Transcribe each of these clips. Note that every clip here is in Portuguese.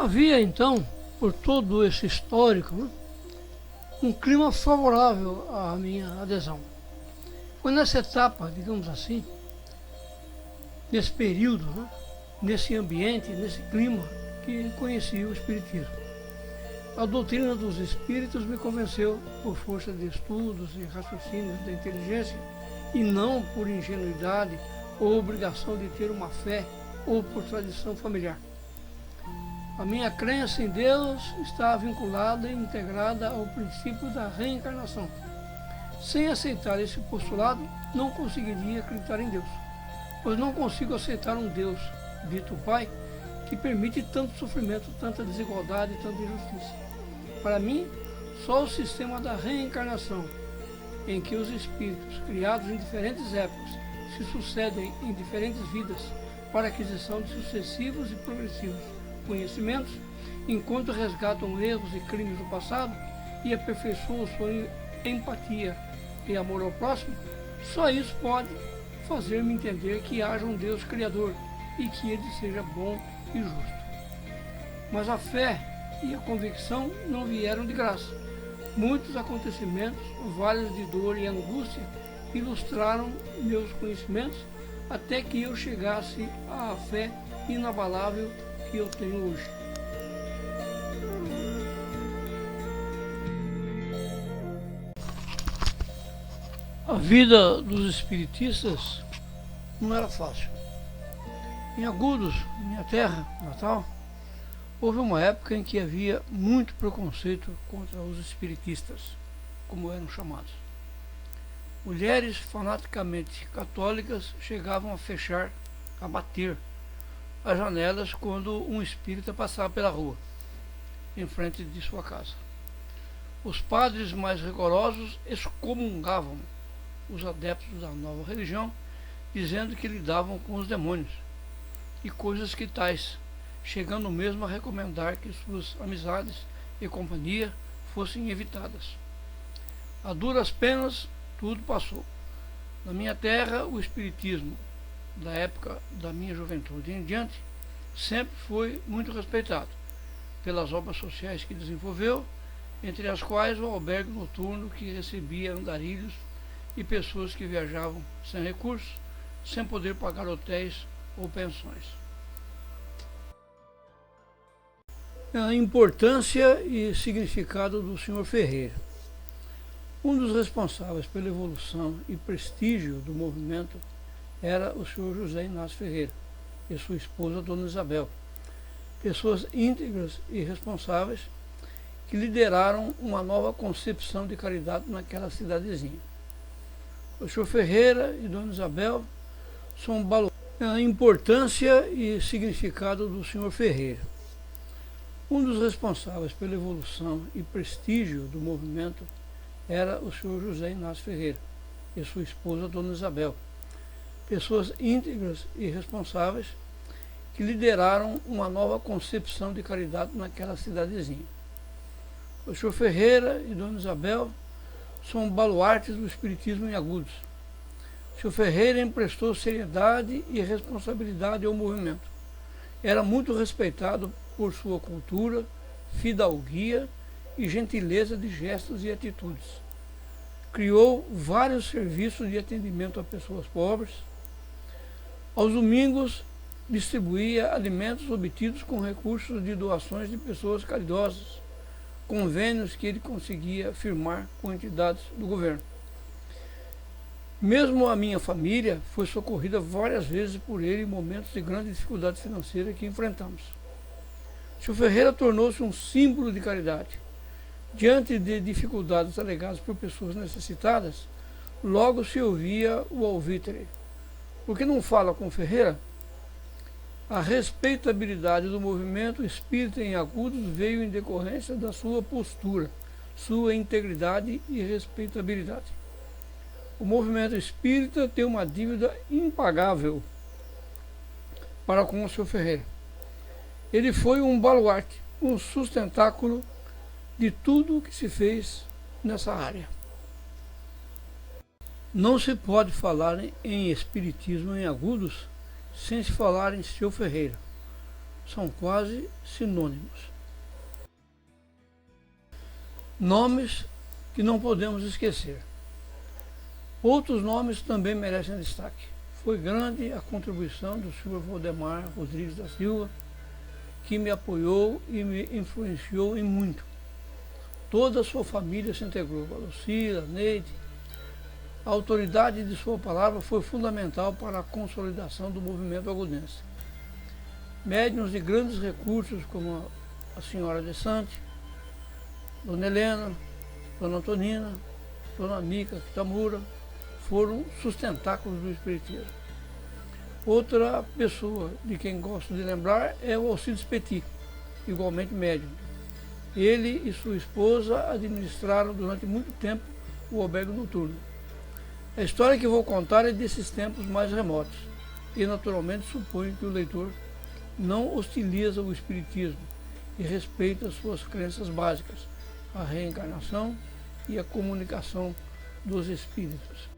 Havia então, por todo esse histórico, né, um clima favorável à minha adesão. Foi nessa etapa, digamos assim, nesse período, né, nesse ambiente, nesse clima, que conheci o Espiritismo. A doutrina dos Espíritos me convenceu por força de estudos e raciocínios da inteligência e não por ingenuidade ou obrigação de ter uma fé ou por tradição familiar. A minha crença em Deus está vinculada e integrada ao princípio da reencarnação. Sem aceitar esse postulado, não conseguiria acreditar em Deus, pois não consigo aceitar um Deus, dito Pai, que permite tanto sofrimento, tanta desigualdade e tanta injustiça. Para mim, só o sistema da reencarnação, em que os espíritos, criados em diferentes épocas, se sucedem em diferentes vidas para a aquisição de sucessivos e progressivos conhecimentos, enquanto resgatam erros e crimes do passado e aperfeiçoam sua empatia e amor ao próximo, só isso pode fazer-me entender que haja um Deus Criador e que Ele seja bom e justo. Mas a fé e a convicção não vieram de graça. Muitos acontecimentos, vários de dor e angústia, ilustraram meus conhecimentos até que eu chegasse à fé inabalável que eu tenho hoje. A vida dos espiritistas não era fácil. Em Agudos, minha terra natal, houve uma época em que havia muito preconceito contra os espiritistas, como eram chamados. Mulheres fanaticamente católicas chegavam a fechar, a bater as janelas quando um espírita passava pela rua, em frente de sua casa. Os padres mais rigorosos excomungavam os adeptos da nova religião, dizendo que lidavam com os demônios e coisas que tais, chegando mesmo a recomendar que suas amizades e companhia fossem evitadas. A duras penas, tudo passou. Na minha terra, o espiritismo, da época da minha juventude em diante, sempre foi muito respeitado pelas obras sociais que desenvolveu, entre as quais o albergue noturno que recebia andarilhos e pessoas que viajavam sem recursos, sem poder pagar hotéis ou pensões. A importância e significado do Sr. Ferreira. Um dos responsáveis pela evolução e prestígio do movimento era o Sr. José Inácio Ferreira e sua esposa, Dona Isabel, pessoas íntegras e responsáveis que lideraram uma nova concepção de caridade naquela cidadezinha. O Sr. Ferreira e Dona Isabel são baluartes. A importância e significado do Sr. Ferreira. Um dos responsáveis pela evolução e prestígio do movimento era o Sr. José Inácio Ferreira e sua esposa, Dona Isabel, pessoas íntegras e responsáveis que lideraram uma nova concepção de caridade naquela cidadezinha. O Sr. Ferreira e Dona Isabel são baluartes do espiritismo em Agudos. O Sr. Ferreira emprestou seriedade e responsabilidade ao movimento. Era muito respeitado por sua cultura, fidalguia e gentileza de gestos e atitudes. Criou vários serviços de atendimento a pessoas pobres. Aos domingos, distribuía alimentos obtidos com recursos de doações de pessoas caridosas, convênios que ele conseguia firmar com entidades do governo. Mesmo a minha família foi socorrida várias vezes por ele em momentos de grande dificuldade financeira que enfrentamos. O Sr. Ferreira tornou-se um símbolo de caridade. Diante de dificuldades alegadas por pessoas necessitadas, logo se ouvia o alvitre. Por que não fala com Ferreira? A respeitabilidade do movimento espírita em Agudos veio em decorrência da sua postura, sua integridade e respeitabilidade. O movimento espírita tem uma dívida impagável para com o Sr. Ferreira. Ele foi um baluarte, um sustentáculo de tudo o que se fez nessa área. Não se pode falar em espiritismo em Agudos sem se falar em Sr. Ferreira. são quase sinônimos. Nomes que não podemos esquecer. Outros nomes também merecem destaque. Foi grande a contribuição do Sr. Valdemar Rodrigues da Silva, que me apoiou e me influenciou em muito. Toda a sua família se integrou, a Lucila, a Neide. A autoridade de sua palavra foi fundamental para a consolidação do movimento agudense. Médiuns de grandes recursos, como a senhora de Sante, Dona Helena, Dona Antonina, Dona Mica Kitamura, foram sustentáculos do Espiritismo. Outra pessoa de quem gosto de lembrar é o Alcides Petit, igualmente médium. Ele e sua esposa administraram durante muito tempo o albergue noturno. A história que vou contar é desses tempos mais remotos e naturalmente suponho que o leitor não hostiliza o Espiritismo e respeita suas crenças básicas, a reencarnação e a comunicação dos espíritos.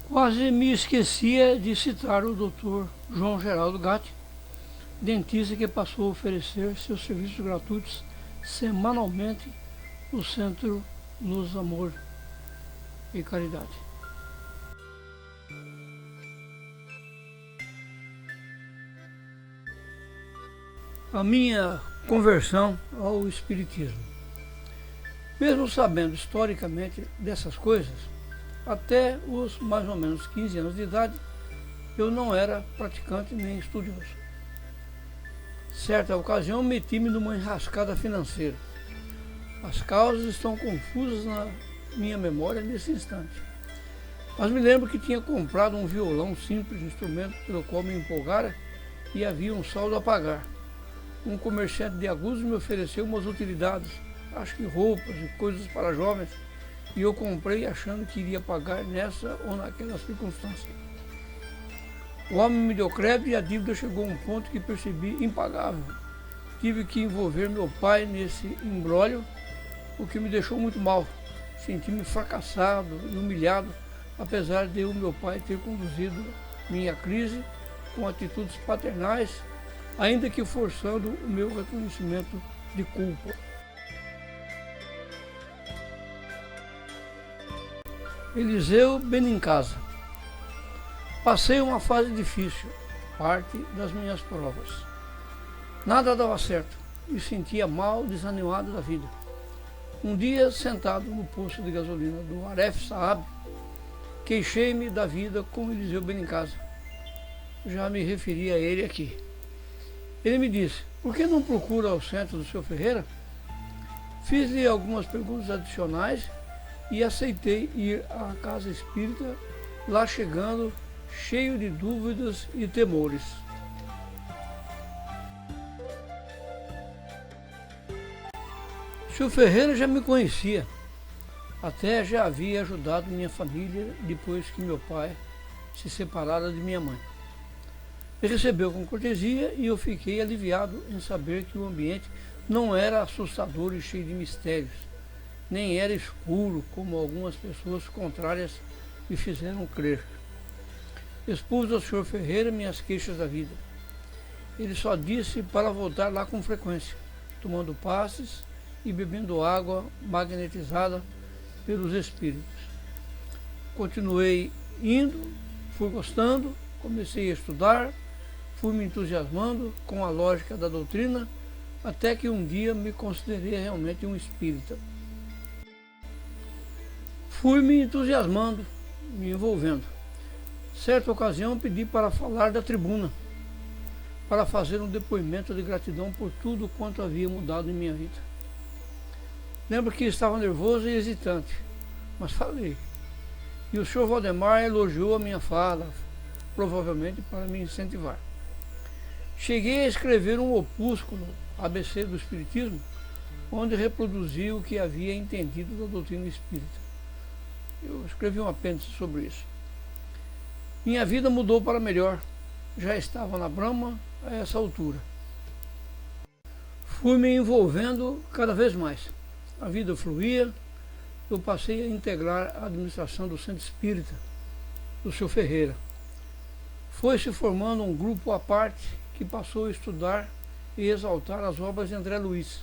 Quase me esquecia de citar o Dr. João Geraldo Gatti, dentista que passou a oferecer seus serviços gratuitos semanalmente no Centro Luz, Amor e Caridade. A minha conversão ao Espiritismo. Mesmo sabendo historicamente dessas coisas, até os mais ou menos 15 anos de idade, eu não era praticante nem estudioso. Certa ocasião, meti-me numa enrascada financeira. As causas estão confusas na minha memória nesse instante. Mas me lembro que tinha comprado um violão simples, instrumento pelo qual me empolgara, e havia um saldo a pagar. Um comerciante de Agudos me ofereceu umas utilidades, acho que roupas e coisas para jovens, e eu comprei achando que iria pagar nessa ou naquela circunstância. O homem me deu crédito e a dívida chegou a um ponto que percebi impagável. Tive que envolver meu pai nesse imbróglio, o que me deixou muito mal. Senti-me fracassado e humilhado, apesar de o meu pai ter conduzido minha crise com atitudes paternais, ainda que forçando o meu reconhecimento de culpa. Eliseu Benincasa. Passei uma fase difícil, parte das minhas provas. Nada dava certo, me sentia mal, desanimado da vida. Um dia, sentado no posto de gasolina do Aref Saab, queixei-me da vida com Eliseu Benincasa. Já me referi a ele aqui. Ele me disse: por que não procura o centro do Sr. Ferreira? Fiz-lhe algumas perguntas adicionais e aceitei ir à casa espírita, lá chegando cheio de dúvidas e temores. O Sr. Ferreira já me conhecia, até já havia ajudado minha família depois que meu pai se separara de minha mãe. Me recebeu com cortesia e eu fiquei aliviado em saber que o ambiente não era assustador e cheio de mistérios, nem era escuro, como algumas pessoas contrárias me fizeram crer. Expus ao Sr. Ferreira minhas queixas da vida. Ele só disse para voltar lá com frequência, tomando passes e bebendo água magnetizada pelos espíritos. Continuei indo, fui gostando, comecei a estudar, fui me entusiasmando com a lógica da doutrina, até que um dia me considerei realmente um espírita. Fui me entusiasmando, me envolvendo. Certa ocasião pedi para falar da tribuna, para fazer um depoimento de gratidão por tudo quanto havia mudado em minha vida. Lembro que estava nervoso e hesitante, mas falei. E o Sr. Valdemar elogiou a minha fala, provavelmente para me incentivar. Cheguei a escrever um opúsculo, ABC do Espiritismo, onde reproduzi o que havia entendido da doutrina espírita. Eu escrevi um apêndice sobre isso. Minha vida mudou para melhor. Já estava na brama a essa altura. Fui me envolvendo cada vez mais. A vida fluía. Eu passei a integrar a administração do Centro Espírita. do seu Ferreira. Foi se formando um grupo à parte que passou a estudar e exaltar as obras de André Luiz.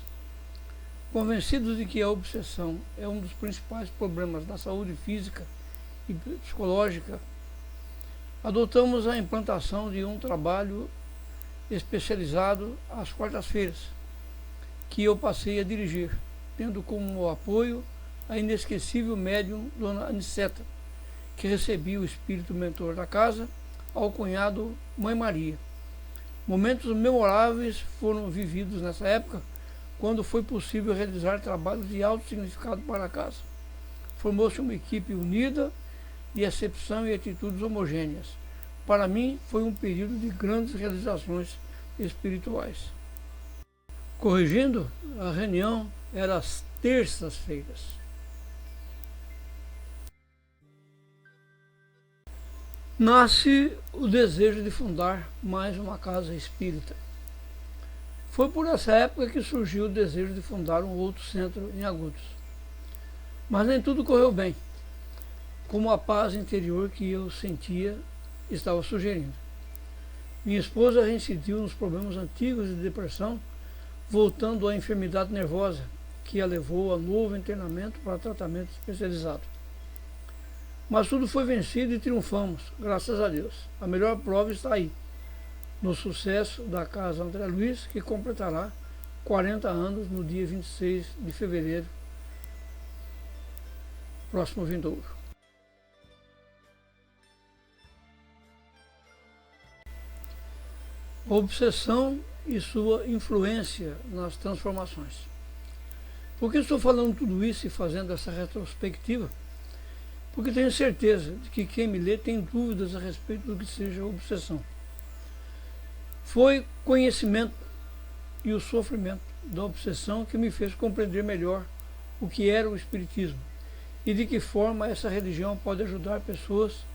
Convencidos de que a obsessão é um dos principais problemas da saúde física e psicológica, adotamos a implantação de um trabalho especializado às quartas-feiras, que eu passei a dirigir, tendo como apoio a inesquecível médium Dona Aniceta, que recebia o espírito mentor da casa, ao cunhado Mãe Maria. Momentos memoráveis foram vividos nessa época, quando foi possível realizar trabalhos de alto significado para a casa. Formou-se uma equipe unida, de acepção e atitudes homogêneas. Para mim, foi um período de grandes realizações espirituais. Corrigindo, a reunião era às terças-feiras. Nasce o desejo de fundar mais uma casa espírita. Foi por essa época que surgiu o desejo de fundar um outro centro em Agudos. Mas nem tudo correu bem, como a paz interior que eu sentia estava sugerindo. Minha esposa reincidiu nos problemas antigos de depressão, voltando à enfermidade nervosa, que a levou a novo internamento para tratamento especializado. Mas tudo foi vencido e triunfamos, graças a Deus. A melhor prova está aí, no sucesso da Casa André Luiz, que completará 40 anos no dia 26 de fevereiro, próximo vindouro. A obsessão e sua influência nas transformações. Por que estou falando tudo isso e fazendo essa retrospectiva? Porque tenho certeza de que quem me lê tem dúvidas a respeito do que seja obsessão. Foi conhecimento e o sofrimento da obsessão que me fez compreender melhor o que era o Espiritismo e de que forma essa religião pode ajudar pessoas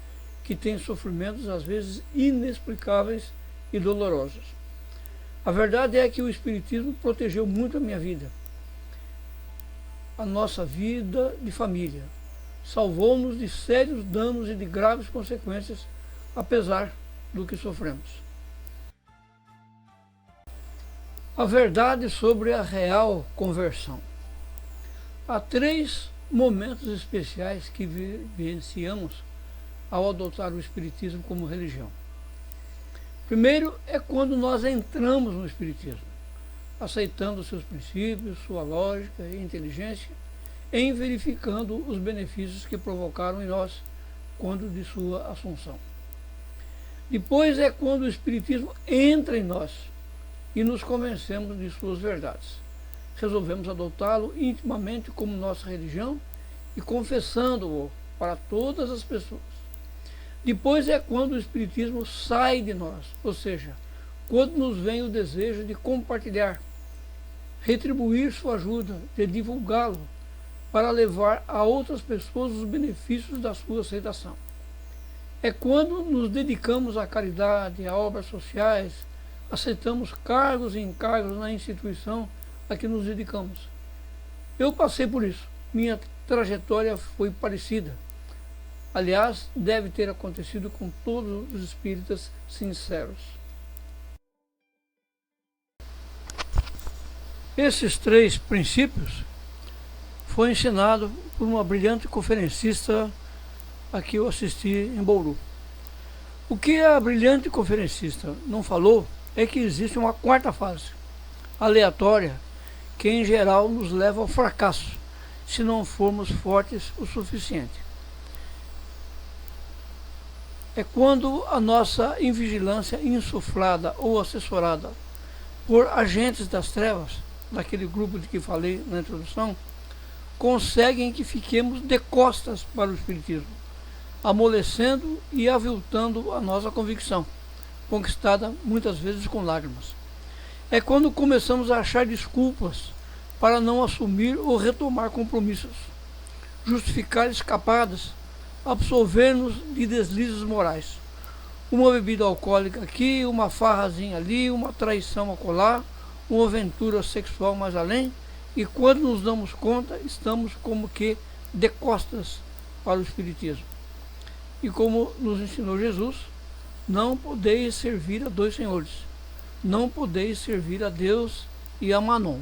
que têm sofrimentos às vezes inexplicáveis e dolorosos. A verdade é que o Espiritismo protegeu muito a minha vida, a nossa vida de família. Salvou-nos de sérios danos e de graves consequências, apesar do que sofremos. A verdade sobre a real conversão. Há 3 momentos especiais que vivenciamos ao adotar o Espiritismo como religião. Primeiro é quando nós entramos no Espiritismo, aceitando seus princípios, sua lógica e inteligência, em verificando os benefícios que provocaram em nós quando de sua assunção. Depois é quando o Espiritismo entra em nós e nos convencemos de suas verdades. Resolvemos adotá-lo intimamente como nossa religião e confessando-o para todas as pessoas. Depois é quando o Espiritismo sai de nós, ou seja, quando nos vem o desejo de compartilhar, retribuir sua ajuda, de divulgá-lo, para levar a outras pessoas os benefícios da sua aceitação. É quando nos dedicamos à caridade, a obras sociais, aceitamos cargos e encargos na instituição a que nos dedicamos. Eu passei por isso, minha trajetória foi parecida. Aliás, deve ter acontecido com todos os espíritas sinceros. Esses 3 princípios foi ensinado por uma brilhante conferencista a que eu assisti em Bauru. O que a brilhante conferencista não falou é que existe uma 4ª fase, aleatória, que em geral nos leva ao fracasso, se não formos fortes o suficiente. É quando a nossa invigilância insuflada ou assessorada por agentes das trevas, daquele grupo de que falei na introdução, conseguem que fiquemos de costas para o Espiritismo, amolecendo e aviltando a nossa convicção, conquistada muitas vezes com lágrimas. É quando começamos a achar desculpas para não assumir ou retomar compromissos, justificar escapadas, absolver-nos de deslizes morais. Uma bebida alcoólica aqui, uma farrazinha ali, uma traição acolá, uma aventura sexual mais além, e quando nos damos conta, estamos como que de costas para o Espiritismo. E como nos ensinou Jesus, não podeis servir a dois senhores. Não podeis servir a Deus e a Mammon.